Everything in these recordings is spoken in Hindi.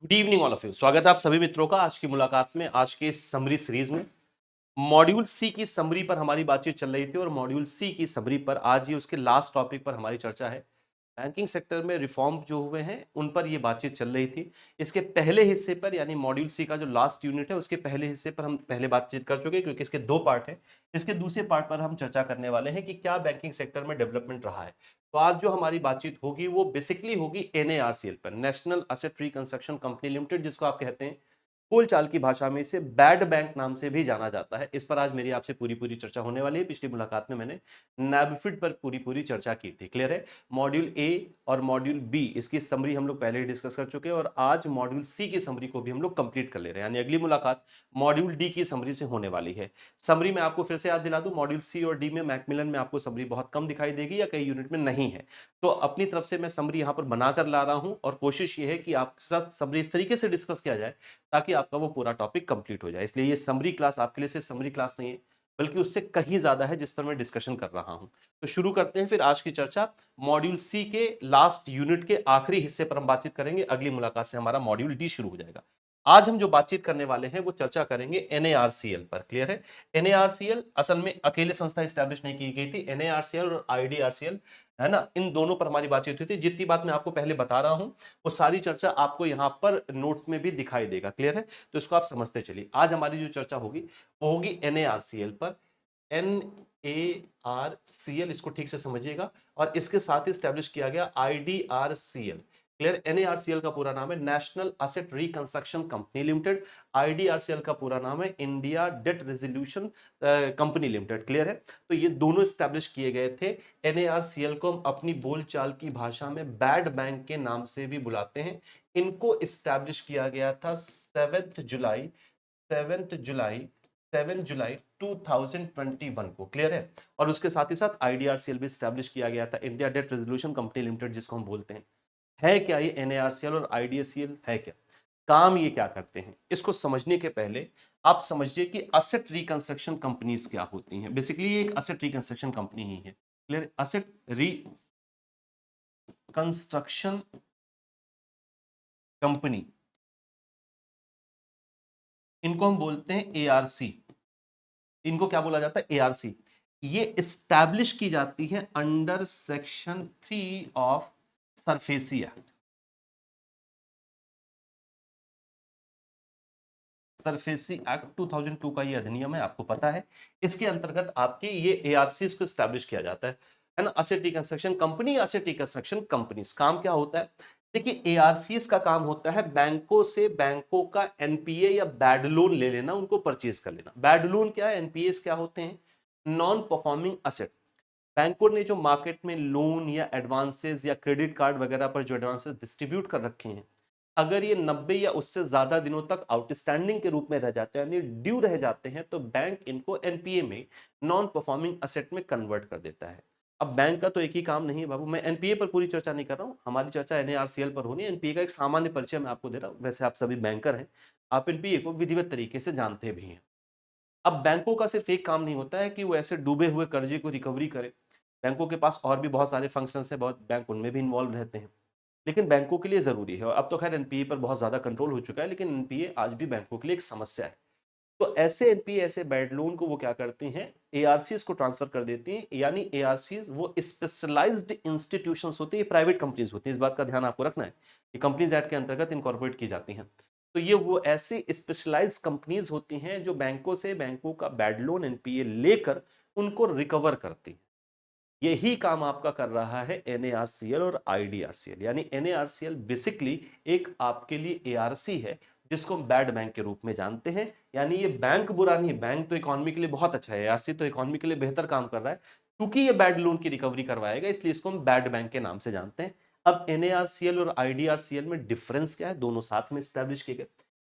Good evening all of you. स्वागत है आप सभी मित्रों का आज की मुलाकात में। आज के इस समरी सीरीज में मॉड्यूल सी की समरी पर हमारी बातचीत चल रही थी और मॉड्यूल सी की समरी पर आज ये उसके लास्ट टॉपिक पर हमारी चर्चा है। बैंकिंग सेक्टर में रिफॉर्म जो हुए हैं उन पर ये बातचीत चल रही थी। इसके पहले हिस्से पर यानी मॉड्यूल सी का जो लास्ट यूनिट है उसके पहले हिस्से पर हम पहले बातचीत कर चुके हैं क्योंकि इसके दो पार्ट है। इसके दूसरे पार्ट पर हम चर्चा करने वाले हैं कि क्या बैंकिंग सेक्टर में डेवलपमेंट रहा है। तो आज जो हमारी बातचीत होगी वो बेसिकली होगी एनएआरसीएल पर, national asset reconstruction Company Limited, जिसको आप कहते हैं बोलचाल की भाषा में इसे बैड बैंक नाम से भी जाना जाता है। इस पर आज मेरी आपसे पूरी पूरी चर्चा होने वाली है। पिछली मुलाकात में मैंने नैबफिड पर पूरी पूरी चर्चा की थी। क्लियर है? मॉड्यूल ए और मॉड्यूल बी इसकी समरी हम लोग पहले ही डिस्कस कर चुके हैं और आज मॉड्यूल सी की समरी को भी हम लोग कंप्लीट कर ले रहे हैं, यानी अगली मुलाकात मॉड्यूल डी की समरी से होने वाली है। समरी में आपको फिर से याद दिला दूं, मॉड्यूल सी और डी में मैकमिलन में आपको समरी बहुत कम दिखाई देगी या कई यूनिट में नहीं है। तो अपनी तरफ से मैं समरी यहां पर बनाकर ला रहा हूं और कोशिश ये है कि आपके साथ समरी इस तरीके से डिस्कस किया जाए ताकि आपका वो पूरा टॉपिक कंप्लीट हो जाए। इसलिए ये समरी क्लास आपके लिए सिर्फ समरी क्लास नहीं है, बल्कि उससे कहीं ज्यादा है जिस पर मैं डिस्कशन कर रहा हूं। तो शुरू करते हैं फिर आज की चर्चा। मॉड्यूल सी के लास्ट यूनिट के आखिरी हिस्से पर हम बातचीत करेंगे। अगली मुलाकात से हमारा मॉड्यूल डी शुरू हो जाएगा। आज हम जो बातचीत करने वाले हैं वो चर्चा करेंगे एनएआरसीएल पर। क्लियर है? एनएआरसीएल असल में अकेले संस्था स्टैब्लिश नहीं की गई थी। एनएआरसीएल और आईडीआरसीएल, है ना, इन दोनों पर हमारी बातचीत हुई थी। जितनी बात मैं आपको पहले बता रहा हूं वो सारी चर्चा आपको यहां पर नोट्स में भी दिखाई देगा। क्लियर है? तो इसको आप समझते चलिए। आज हमारी जो चर्चा होगी वो होगी एनएआरसीएल पर। एनएआरसीएल, इसको ठीक से समझिएगा। और इसके साथ ही स्टैब्लिश किया गया आईडीआरसीएल। क्लियर? एनएआरसीएल का पूरा नाम है National asset reconstruction Company Limited. IDRCL का पूरा नाम है India Debt Resolution Company Limited. Clear है? तो ये दोनों स्टैब्लिश किए गए थे। एनएआरसीएल को हम अपनी बोलचाल की भाषा में बैड बैंक के नाम से भी बुलाते हैं। इनको स्टैब्लिश किया गया था 7 जुलाई 7 जुलाई 2021 को। क्लियर है? और उसके साथ ही साथ आईडीआरसीएल भी स्टैब्लिश किया गया था, India Debt Resolution Company Limited जिसको हम बोलते हैं। है क्या ये एनएआरसीएल और आईडीएससीएल? है क्या, काम ये क्या करते हैं, इसको समझने के पहले आप समझिए कि असेट रिकंस्ट्रक्शन कंपनीज क्या होती हैं। बेसिकली ये एक असेट रिकंस्ट्रक्शन कंपनी ही है। क्लियर? असेट रिकंस्ट्रक्शन कंपनी, इनको हम बोलते हैं एआरसी। इनको क्या बोला जाता है? एआरसी। ये स्टैब्लिश की जाती है under section 3 of SARFAESI act. SARFAESI act 2002 का ये अधिनियम है, आपको पता है। इसके अंतर्गत आपके ये एआरसी को स्टैब्लिश किया जाता है ना। Asset reconstruction company, asset reconstruction companies, काम क्या होता है? देखिए, एआरसीएस का काम होता है बैंकों से बैंकों का एनपीए या बैड लोन ले लेना, उनको परचेज कर लेना। बैड लोन क्या है, एनपीएस क्या होते हैं? Non performing asset. बैंकों ने जो मार्केट में लोन या एडवांसेस या क्रेडिट कार्ड वगैरह पर जो एडवांसेस डिस्ट्रीब्यूट कर रखे हैं, अगर ये 90 या उससे ज्यादा दिनों तक आउटस्टैंडिंग के रूप में रह जाते हैं, यानी ड्यू रह जाते हैं, तो बैंक इनको एनपीए में, नॉन परफॉर्मिंग असेट में कन्वर्ट कर देता है। अब बैंक का तो एक ही काम नहीं है बाबू। मैं एनपीए पर पूरी चर्चा नहीं कर रहा हूं, हमारी चर्चा एनएआरसीएल पर होनी है। एनपीए का एक सामान्य परिचय मैं आपको दे रहा हूं। वैसे आप सभी बैंकर हैं, आप एनपीए को विधिवत तरीके से जानते भी हैं। अब बैंकों का सिर्फ एक काम नहीं होता है कि वो ऐसे डूबे हुए कर्जे को रिकवरी करे। बैंकों के पास और भी बहुत सारे फंक्शंस हैं, बहुत बैंक उनमें भी इन्वॉल्व रहते हैं। लेकिन बैंकों के लिए जरूरी है, और अब तो खैर एनपीए पर बहुत ज्यादा कंट्रोल हो चुका है, लेकिन एनपीए आज भी बैंकों के लिए एक समस्या है। तो ऐसे एनपीए, ऐसे बैड लोन को वो क्या करती हैं, एआरसीज को ट्रांसफर कर देती हैं। यानी एआरसीज वो स्पेशलाइज्ड इंस्टीट्यूशंस होती है, प्राइवेट कंपनीज होती है। इस बात का ध्यान आपको रखना है कि कंपनीज एक्ट के अंतर्गत इनकॉर्पोरेट की जाती हैं। तो ये वो ऐसी स्पेशलाइज कंपनीज होती हैं जो बैंकों से बैंकों का बैड लोन एनपीए लेकर उनको रिकवर करती हैं। यही काम आपका कर रहा है एनएआरसीएल और आईडीआरसीएल। यानी एनएआरसीएल बेसिकली एक आपके लिए एआरसी है जिसको हम बैड बैंक के रूप में जानते हैं। यानी ये बैंक बुरा नहीं, बैंक तो इकोनॉमी के लिए बहुत अच्छा है, एआरसी तो इकोनॉमी के लिए बेहतर काम कर रहा है। क्योंकि ये बैड लोन की रिकवरी करवाएगा इसलिए इसको हम बैड बैंक के नाम से जानते हैं। अब एनएआरसीएल और आईडीआरसीएल में डिफरेंस क्या है, दोनों साथ में स्टैब्लिश किए गए।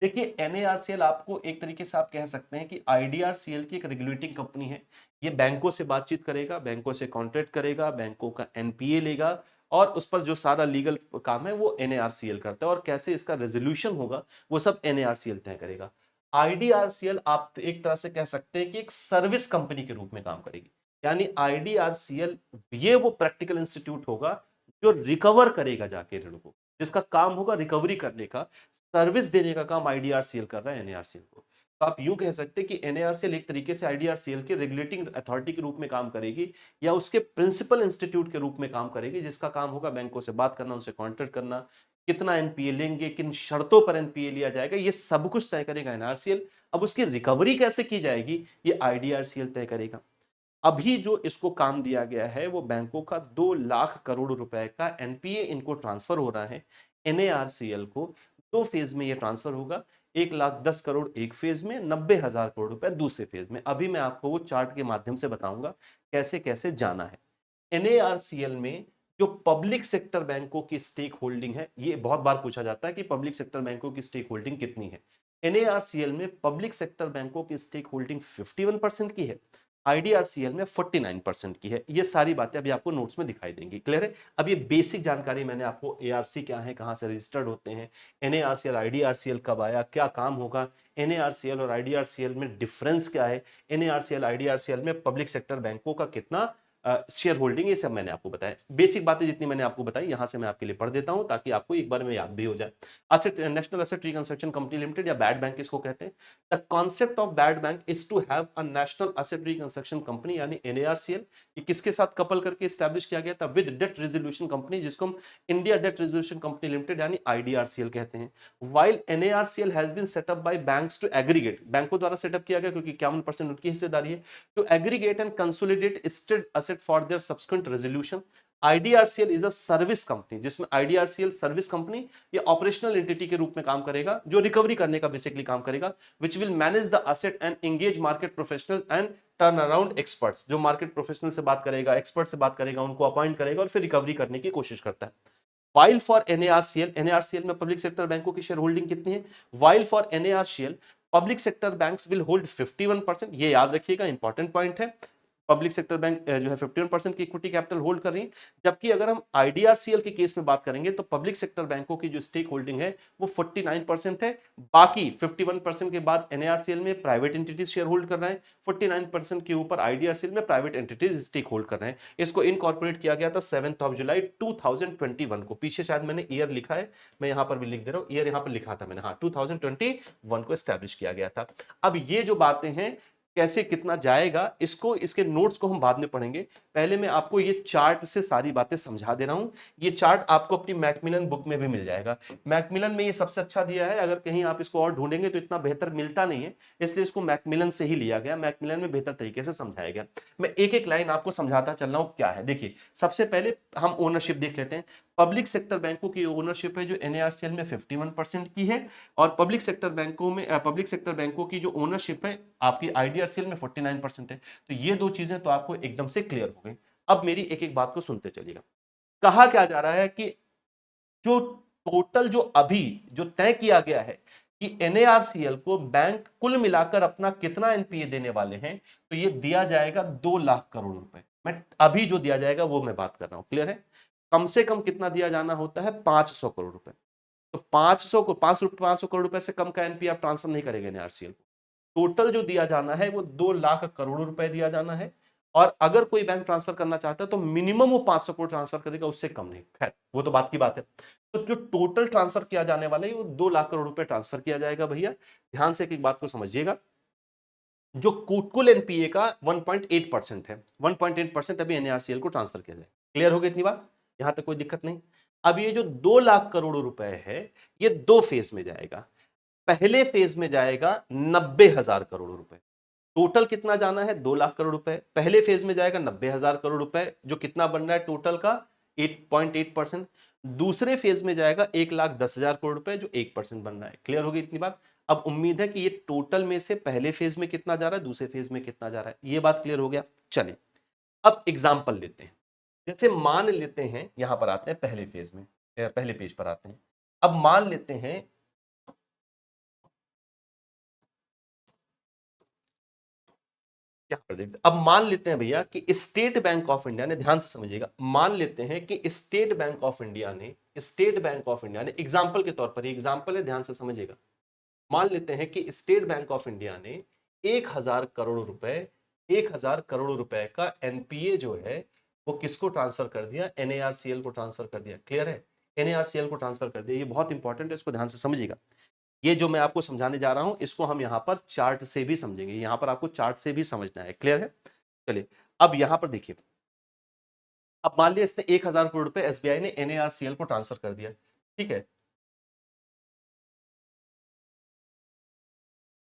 देखिए, एनएआरसीएल आपको एक तरीके से आप कह सकते हैं कि आईडीआरसीएल की एक रेगुलेटिंग कंपनी है। ये बैंकों से बातचीत करेगा, बैंकों से कॉन्ट्रैक्ट करेगा, बैंकों का एनपीए लेगा, और उस पर जो सारा लीगल काम है वो एनएआरसीएल करता है, और कैसे इसका रेजोल्यूशन होगा वो सब एनएआरसीएल तय करेगा। आईडीआरसीएल आप एक तरह से कह सकते हैं कि एक सर्विस कंपनी के रूप में काम करेगी। यानी आईडीआरसीएल ये वो प्रैक्टिकल इंस्टीट्यूट होगा जो रिकवर करेगा जाके ऋण को। जिसका काम होगा रिकवरी करने का, सर्विस देने का काम आईडीआरसीएल कर रहा है एनएआरसीएल को। तो आप यूं कह सकते हैं कि एनएआरसीएल एक तरीके से आईडीआरसीएल के रेगुलेटिंग अथॉरिटी के रूप में काम करेगी या उसके प्रिंसिपल इंस्टीट्यूट के रूप में काम करेगी, जिसका काम होगा बैंकों से बात करना, उनसे कॉन्ट्रैक्ट करना, कितना एनपीए लेंगे, किन शर्तों पर एनपीए लिया जाएगा, ये सब कुछ तय करेगा एनआरसीएल। अब उसकी रिकवरी कैसे की जाएगी ये आईडीआरसीएल तय करेगा। अभी जो इसको काम दिया गया है वो बैंकों का 2 लाख करोड़ रुपए का एनपीए इनको ट्रांसफर हो रहा है एनएआरसीएल को। 2 फेज में ये ट्रांसफर होगा, 1,10,00,000 एक फेज में, 90,000 करोड़ रुपए दूसरे फेज में। अभी मैं आपको वो चार्ट के माध्यम से बताऊंगा कैसे कैसे जाना है। एनएआरसीएल में जो पब्लिक सेक्टर बैंकों की स्टेक होल्डिंग है, ये बहुत बार पूछा जाता है कि पब्लिक सेक्टर बैंकों की स्टेक होल्डिंग कितनी है। एनएआरसीएल में पब्लिक सेक्टर बैंकों की स्टेक होल्डिंग 51% की है, आईडीआरसीएल में 49% की है। ये सारी बातें अभी आपको नोट्स में दिखाई देंगी। क्लियर है? अब ये बेसिक जानकारी मैंने आपको, एआरसी क्या है, कहां से रजिस्टर्ड होते हैं, एनएआरसीएल आईडीआरसीएल कब आया, क्या काम होगा, एनएआरसीएल और आईडीआरसीएल में डिफरेंस क्या है, एनएआरसीएल आईडीआरसीएल में पब्लिक सेक्टर बैंकों का कितना शेयर होल्डिंग, ये सब मैंने आपको बताया। बेसिक बातें जितनी मैंने आपको बताई यहां से मैं आपके लिए पढ़ देता हूं ताकि आपको एक बार में याद भी हो जाए। Asset, National asset reconstruction Company Limited या बैड बैंक इसको कहते हैं। The concept of bad bank is to have a national asset reconstruction company यानी एनएआरसीएल। ये किसके साथ कपल करके स्टैब्लिश किया गया था? विद डेट रेजोल्यूशन कंपनी, जिसको हम India Debt Resolution Company Limited यानी आईडीआरसीएल कहते हैं। While NARCL has been set up by banks to aggregate, बैंकों द्वारा सेटअप किया गया क्योंकि 51% उनकी हिस्सेदारी है, to aggregate and consolidate state asset for their subsequent resolution. IDRCL is a service company, जिसमें आईडीआरसीएल सर्विस कंपनी या ऑपरेशनल एंटिटी के रूप में काम करेगा, जो रिकवरी करने का बेसिकली काम करेगा, which will manage the asset and engage market professional and turn around experts. जो मार्केट प्रोफेशनल से बात करेगा, एक्सपर्ट से बात करेगा, उनको अपॉइंट करेगा और फिर रिकवरी करने की कोशिश करता है। वाइल फॉर एनएआरसीएल, एनएआरसीएल में पब्लिक सेक्टर बैंकों की शेयर होल्डिंग कितनी है? While for NARCL public sector banks will hold 51%, ये याद रखिएगा, इंपॉर्टेंट पॉइंट है। पब्लिक सेक्टर बैंक जो है 51% की इक्विटी कैपिटल होल्ड कर रही है, जबकि अगर हम आईडीआरसीएल के केस में बात करेंगे तो पब्लिक सेक्टर बैंकों की जो स्टेक होल्डिंग है वो 49% है। बाकी 51% के बाद एनएआरसीएल में प्राइवेट एंटिटीज शेयर होल्ड कर रहे हैं, 49% के ऊपर आईडीआरसीएल में प्राइवेट एंटिटीज स्टेक होल्ड कर रहे हैं। इसको इनकॉर्पोरेट किया गया था 7 जुलाई 2021 को। पीछे शायद मैंने ईयर लिखा है, मैं यहां पर भी लिख दे रहा हूं, ईयर यहां पर लिखा था मैंने, हाँ 2021 को एस्टैब्लिश किया गया था। अब ये जो बातें हैं कैसे कितना जाएगा, इसको, इसके नोट्स को हम बाद में पढ़ेंगे। पहले मैं आपको ये चार्ट से सारी बातें समझा दे रहा हूं। ये चार्ट आपको अपनी मैकमिलन बुक में भी मिल जाएगा। मैकमिलन में ये सबसे अच्छा दिया है, अगर कहीं आप इसको और ढूंढेंगे तो इतना बेहतर मिलता नहीं है, इसलिए इसको मैकमिलन से ही लिया गया। मैकमिलन में बेहतर तरीके से समझाया गया। मैं एक एक लाइन आपको समझाता चल रहा हूं क्या है। देखिए, सबसे पहले हम ओनरशिप देख लेते हैं। पब्लिक सेक्टर बैंकों की ओनरशिप है जो एनएआरसीएल में 51% की है, और पब्लिक सेक्टर बैंकों में पब्लिक सेक्टर बैंकों की जो ओनरशिप है आपकी आईडीआरसीएल में 49% है। तो ये दो चीजें तो आपको एकदम से क्लियर हो गई। अब मेरी एक एक बात को सुनते चलिएगा। कहा क्या जा रहा है कि जो टोटल जो अभी जो तय किया गया है कि एनएआरसीएल को बैंक कुल मिलाकर अपना कितना एनपीए देने वाले हैं, तो ये दिया जाएगा 2 लाख करोड़ रुपए। मैं अभी जो दिया जाएगा वो मैं बात कर रहा हूं, क्लियर है? कम से कम कितना दिया जाना होता है? 500 करोड़ रुपए। तो 500 करोड़ रुपए से कम का एनपीए आप ट्रांसफर नहीं करेंगे एनआरसीएल को। टोटल जो दिया जाना है वो 2 लाख करोड़ रुपए दिया जाना है, और अगर कोई बैंक ट्रांसफर करना चाहता है तो मिनिमम वो 500 करोड़ ट्रांसफर करेगा, उससे कम नहीं। खैर वो तो बात की बात है। तो जो टोटल ट्रांसफर किया जाने वाला है वो 2 लाख करोड़ रुपए ट्रांसफर किया जाएगा। भैया ध्यान से एक बात को समझिएगा, जो कुल एनपीए का 1.8% है, 1.8% अभी एनआरसीएल को ट्रांसफर किया जाए। क्लियर हो गई इतनी बात? यहां तक कोई दिक्कत नहीं। अब ये जो 2 लाख करोड़ रुपए है, ये 2 फेज में जाएगा। पहले फेज में जाएगा 90,000 करोड़ रुपए। टोटल कितना जाना है? 2 लाख करोड़ रुपए। पहले फेज में जाएगा 90,000 करोड़ रुपए, जो कितना बन रहा है टोटल का? 8.8%। दूसरे फेज में जाएगा 1,10,000 करोड़ रुपए, जो 1% बन रहा है। क्लियर होगी इतनी बात? अब उम्मीद है कि ये टोटल में से पहले फेज में कितना जा रहा है, दूसरे फेज में कितना जा रहा है, ये बात क्लियर हो गया। चलिए अब एग्जाम्पल लेते हैं। जैसे मान लेते हैं, यहां पर आते हैं पहले फेज में, पहले पेज पर आते हैं। अब मान लेते हैं, यहाँ पर देखते अब मान लेते हैं भैया कि स्टेट बैंक ऑफ इंडिया ने, ध्यान से समझिएगा, मान लेते हैं कि स्टेट बैंक ऑफ इंडिया ने एग्जाम्पल के तौर पर, एग्जाम्पल है, ध्यान से समझिएगा। मान लेते हैं कि स्टेट बैंक ऑफ इंडिया ने 1,000 करोड़ रुपए का एनपीए जो है वो किसको ट्रांसफर कर दिया? एनएआरसीएल को ट्रांसफर कर दिया। क्लियर है? NARCL को ट्रांसफर कर दिया। ये बहुत इंपॉर्टेंट है, इसको ध्यान से समझिएगा। ये जो मैं आपको समझाने जा रहा हूं इसको हम यहां पर चार्ट से भी समझेंगे, यहां पर आपको चार्ट से भी समझना है। क्लियर है? चलिए अब यहां पर देखिए, अब मान लिया इसने 1000 करोड़ रुपए SBI ने NARCL को ट्रांसफर कर दिया, ठीक है,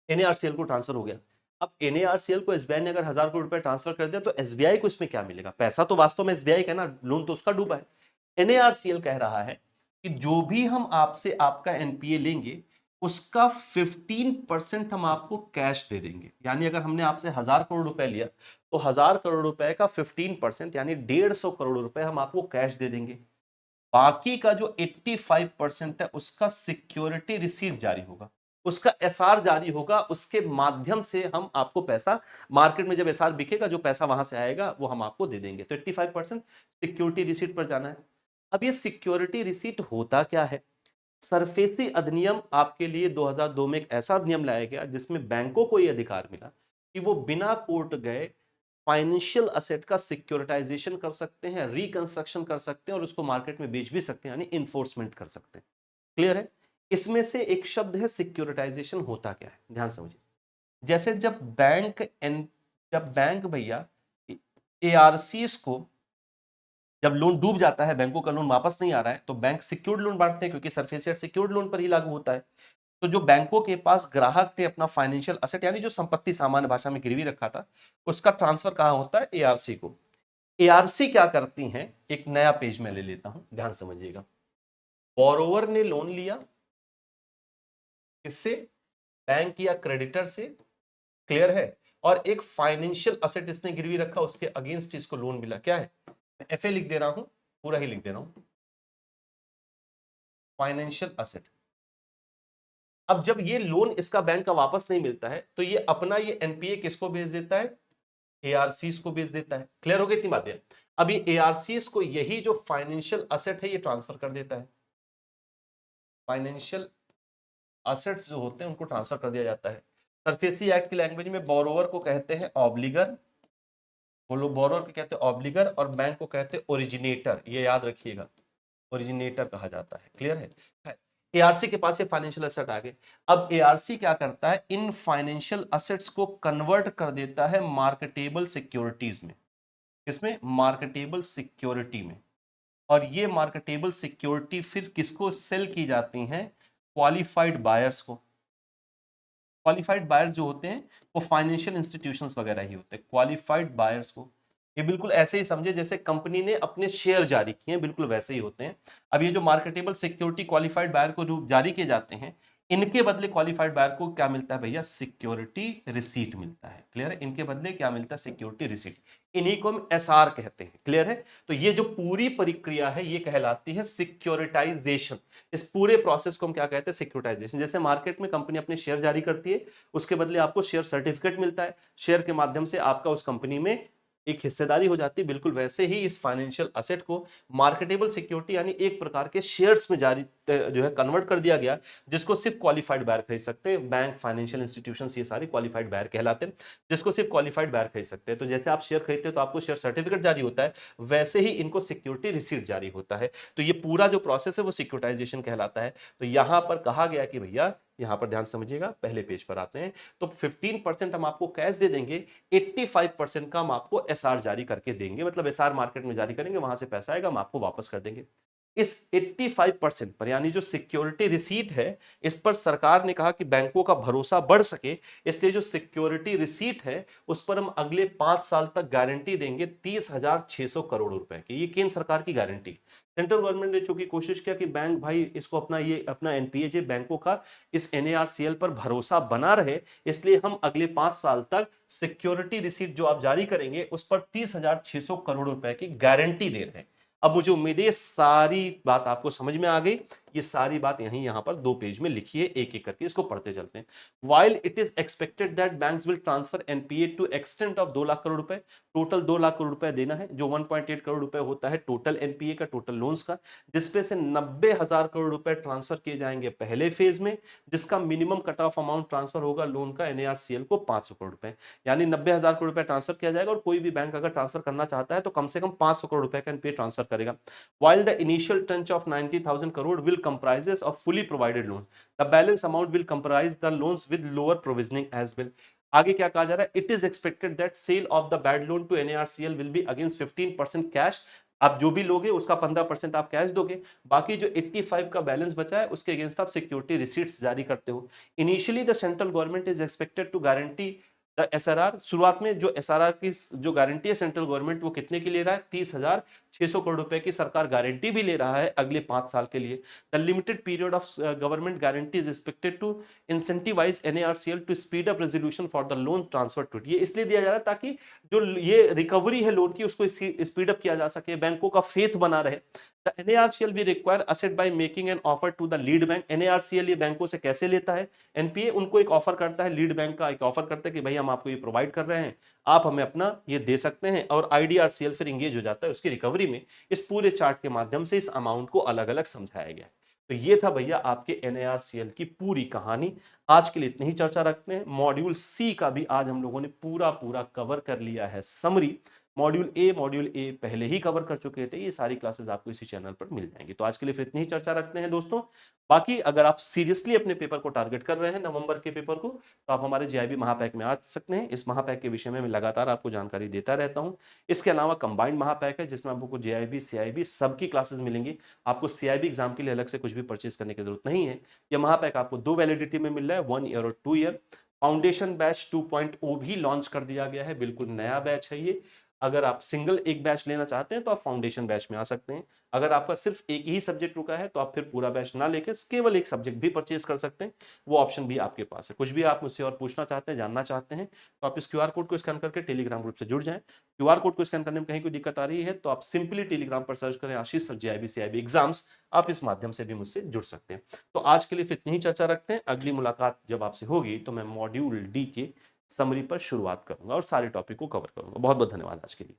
NARCL को ट्रांसफर हो गया। अब NARCL को SBI ने अगर 1000 करोड़ रुपए ट्रांसफर कर दिया तो SBI को इसमें क्या मिलेगा? पैसा तो वास्तव में SBI का है ना, लोन तो उसका डूबा है। NARCL कह रहा है कि जो भी हम आपसे आपका NPA लेंगे उसका 15% हम आपको कैश दे देंगे। यानी अगर हमने आपसे 1000 करोड़ रुपए लिया तो 1000 करोड़ रुपए का 15% यानी 150 करोड़ रुपए हम आपको कैश दे देंगे। बाकी का जो 85% है उसका सिक्योरिटी रिसीट जारी होगा, उसका SR जारी होगा, उसके माध्यम से हम आपको पैसा, मार्केट में जब SR बिकेगा जो पैसा वहां से आएगा वो हम आपको दे देंगे। तो 85% सिक्योरिटी रिसीट पर जाना है। अब ये सिक्योरिटी रिसीट होता क्या है? सरफेसी अधिनियम आपके लिए 2002 में एक ऐसा नियम लाया गया जिसमें बैंकों को यह अधिकार मिला कि वो बिना कोर्ट गए फाइनेंशियल असेट का सिक्योरिटाइजेशन कर सकते हैं, रिकंस्ट्रक्शन कर सकते हैं और उसको मार्केट में बेच भी सकते हैं, यानी इन्फोर्समेंट कर सकते हैं। क्लियर है? इसमें से एक शब्द है सिक्योरिटाइजेशन। होता क्या है ध्यान समझिए। जैसे जब बैंक भैया एआरसीज को, जब लोन डूब जाता है, बैंकों का लोन वापस नहीं आ रहा है, तो बैंक सिक्योर्ड लोन बांटते हैं क्योंकि सरफेसी सिक्योर्ड लोन पर ही लागू होता है। तो जो बैंकों के पास ग्राहक ने अपना फाइनेंशियल असेट यानी जो संपत्ति सामान्य भाषा में गिरवी रखा था उसका ट्रांसफर कहां होता है? एआरसी को। एआरसी क्या करती हैं? एक नया पेज में ले लेता हूं, ध्यान समझिएगा। बोरोवर ने लोन लिया, किससे? बैंक या क्रेडिटर से। क्लियर है? और एक फाइनेंशियल असेट इसने गिरवी रखा, उसके अगेंस्ट इसको लोन मिला। क्या है? FA लिख दे रहा हूं, पूरा ही लिख दे रहा हूं, फाइनेंशियल असेट। अब जब ये लोन इसका बैंक का वापस नहीं मिलता है तो ये अपना ये NPA किसको भेज देता है? ARCs को भेज देता है। क्लियर हो गई इतनी बातें? अब ये ARCs को यही जो फाइनेंशियल असेट है ये ट्रांसफर कर देता है। फाइनेंशियल असेट्स जो होते हैं उनको ट्रांसफर कर दिया जाता है। सरफेसी एक्ट की लैंग्वेज में बोरोवर को कहते हैं ऑब्लिगर, बोलो बोरोवर को कहते हैं ऑब्लिगर, और बैंक को कहते हैं ओरिजिनेटर। ये याद रखिएगा, ओरिजिनेटर कहा जाता है। क्लियर है? एआरसी के पास ये फाइनेंशियल एसेट आ गए। अब एआरसी क्या करता है? इन फाइनेंशियल असेट्स को कन्वर्ट कर देता है मार्केटेबल सिक्योरिटीज में। किसमें? मार्केटेबल सिक्योरिटी में। और ये मार्केटेबल सिक्योरिटी फिर किसको सेल की जाती हैं? क्वालिफाइड बायर्स को। क्वालिफाइड बायर्स जो होते हैं वो फाइनेंशियल इंस्टीट्यूशंस वगैरह ही होते हैं। क्वालिफाइड बायर्स को ये बिल्कुल ऐसे ही समझे जैसे कंपनी ने अपने शेयर जारी किए हैं, बिल्कुल वैसे ही होते हैं। अब ये जो मार्केटेबल सिक्योरिटी क्वालिफाइड बायर को जारी किए जाते हैं, इनके बदले क्वालिफाइड बायर को क्या मिलता है भैया? सिक्योरिटी रिसीट मिलता है। क्लियर है? इनके बदले क्या मिलता है? Security receipt. इन्हीं को हम SR कहते हैं। क्लियर है? तो ये जो पूरी प्रक्रिया है ये कहलाती है सिक्योरिटाइजेशन। इस पूरे प्रोसेस को हम क्या कहते हैं? सिक्योरिटाइजेशन। जैसे मार्केट में कंपनी अपने शेयर जारी करती है, उसके बदले आपको शेयर सर्टिफिकेट मिलता है, शेयर के माध्यम से आपका उस कंपनी में एक हिस्सेदारी हो जाती है। बिल्कुल वैसे ही इस फाइनेंशियल असेट को मार्केटेबल सिक्योरिटी यानी एक प्रकार के शेयर्स में जारी जो है कन्वर्ट कर दिया गया, जिसको सिर्फ क्वालिफाइड बायर खरीद सकते हैं। बैंक, फाइनेंशियल इंस्टीट्यूशंस ये सारे क्वालिफाइड बायर कहलाते हैं, जिसको सिर्फ क्वालिफाइड बायर खरीद सकते हैं। तो जैसे आप शेयर खरीदते हैं तो आपको शेयर सर्टिफिकेट जारी होता है, वैसे ही इनको सिक्योरिटी रिसीट जारी होता है। तो ये पूरा जो प्रोसेस है वो सिक्योरिटाइजेशन कहलाता है। तो यहां पर कहा गया कि भैया, यहां पर ध्यान समझिएगा, पहले पेज पर आते हैं। तो 15% हम आपको कैश दे देंगे, 85% का हम आपको SR जारी करके देंगे, मतलब SR मार्केट में जारी करेंगे, वहां से पैसा आएगा, हम आपको वापस कर देंगे। इस 85% पर यानी जो सिक्योरिटी रिसीट है, इस पर सरकार ने कहा कि बैंकों का भरोसा बढ़ सके, इसलिए जो सिक्योरिटी रिसीट है उस पर हम अगले 5 साल तक गारंटी देंगे 30,600 करोड़ रुपए की। ये केंद्र सरकार की गारंटी। सेंट्रल गवर्नमेंट ने चूंकि कोशिश किया कि बैंक भाई इसको अपना NPA जो बैंकों का इस NARCL पर भरोसा बना रहे, इसलिए हम अगले 5 साल तक सिक्योरिटी रिसीट जो आप जारी करेंगे उस पर 30,600 करोड़ रुपए की गारंटी दे रहे हैं। अब मुझे उम्मीद है ये सारी बात आपको समझ में आ गई। ये सारी बात यहाँ पर 2 पेज में लिखी है, एक-एक करके इसको पढ़ते चलते हैं। While it is expected that banks will transfer NPA to extent of 2 lakh crore रुपए, टोटल 2 लाख करोड़ रुपए देना है, जो 1.8 करोड़ रुपए होता है टोटल एनपीए का, टोटल लोन्स का, जिसपे से 90,000 करोड़ रुपए ट्रांसफर किए जाएंगे पहले फेज में, जिसका minimum cut off amount transfer होगा लोन का एनएआरसीएल को 500 करोड़ रुपए, यानी 90,000 करोड़ रुपए ट्रांसफर किया जाएगा और कोई भी बैंक अगर ट्रांसफर करना चाहता है तो कम से कम 500 करोड़ रुपए का एनपीए ट्रांसफर करेगा। While the initial tranche of 90,000 crore will comprises of fully provided loan, the balance amount will comprise the loans with lower provisioning as well. आगे क्या कहा जा रहा है? It is expected that sale of the bad loan to NARCL will be against 15% cash. आप जो भी लोगे उसका 15% आप कैश दोगे, बाकी जो 85 का बैलेंस बचा है उसके अगेंस्ट आप सिक्योरिटी रिसीट्स जारी करते हो। Initially the central government is expected to guarantee the SRR, शुरुआत में जो एसआरआर की जो गारंटी है सेंट्रल गवर्नमेंट वो कितने की ले रहा है? 30,600 करोड़ रुपए की सरकार गारंटी भी ले रहा है अगले 5 साल के लिए। The limited period of government guarantee is expected to incentivise NARCL to speed up resolution for the loan transfer to, ये इसलिए दिया जा रहा है ताकि जो ये रिकवरी है लोन की उसको स्पीड अप किया जा सके, बैंकों का फेथ बना रहे। द एनएआरसीएल भी require asset by making an offer to the lead bank. NARCL ये बैंकों से कैसे लेता है? एनपीए उनको एक ऑफर करता है, लीड बैंक का एक ऑफर करता है कि भाई हम आपको ये प्रोवाइड कर रहे हैं, आप हमें अपना ये दे सकते हैं, और आईडीआरसीएल फिर इंगेज हो जाता है उसकी रिकवरी में। इस पूरे चार्ट के माध्यम से इस अमाउंट को अलग-अलग समझाया गया है। तो ये था भैया आपके एनएआरसीएल की पूरी कहानी। आज के लिए इतनी ही चर्चा रखते हैं। मॉड्यूल सी का भी आज हम लोगों ने पूरा कवर कर लिया है समरी। मॉड्यूल ए पहले ही कवर कर चुके थे, ये सारी क्लासेस आपको इसी चैनल पर मिल जाएंगी। तो आज के लिए फिर इतनी ही चर्चा रखते हैं दोस्तों। बाकी अगर आप सीरियसली अपने पेपर को टारगेट कर रहे हैं नवंबर के पेपर को, तो आप हमारे जेआईबी महापैक में आ सकते हैं। इस महापैक के विषय में मैं लगातार आपको जानकारी देता रहता हूं। इसके अलावा कंबाइंड महापैक है जिसमें आपको जेआईबी सीआईबी सबकी क्लासेस मिलेंगी। आपको सीआईबी एग्जाम के लिए अलग से कुछ भी परचेज करने की जरूरत नहीं है। यह महापैक आपको 2 वैलिडिटी में मिल रहा है, 1 ईयर और 2 ईयर। फाउंडेशन बैच 2.0 भी लॉन्च कर दिया गया है, बिल्कुल नया बैच है ये। अगर आप सिंगल एक बैच लेना चाहते हैं तो आप फाउंडेशन बैच में आ सकते हैं। अगर आपका सिर्फ एक ही सब्जेक्ट रुका है तो आप फिर पूरा बैच ना लेकर केवल एक सब्जेक्ट भी परचेज कर सकते हैं, वो ऑप्शन भी आपके पास है। कुछ भी आप मुझसे और पूछना चाहते हैं, जानना चाहते हैं, तो आप इस क्यूआर कोड को स्कैन करके टेलीग्राम ग्रुप से जुड़ जाएं। क्यूआर कोड को स्कैन करने में कहीं कोई दिक्कत आ रही है तो आप सिंपली टेलीग्राम पर सर्च करें आशीष सर जेआईबी सीआईबी एग्जाम्स, आप इस माध्यम से भी मुझसे जुड़ सकते हैं। तो आज के लिए फिर इतनी ही चर्चा रखते हैं। अगली मुलाकात जब आपसे होगी तो मैं मॉड्यूल डी के समरी पर शुरुआत करूंगा और सारे टॉपिक को कवर करूंगा। बहुत बहुत धन्यवाद आज के लिए।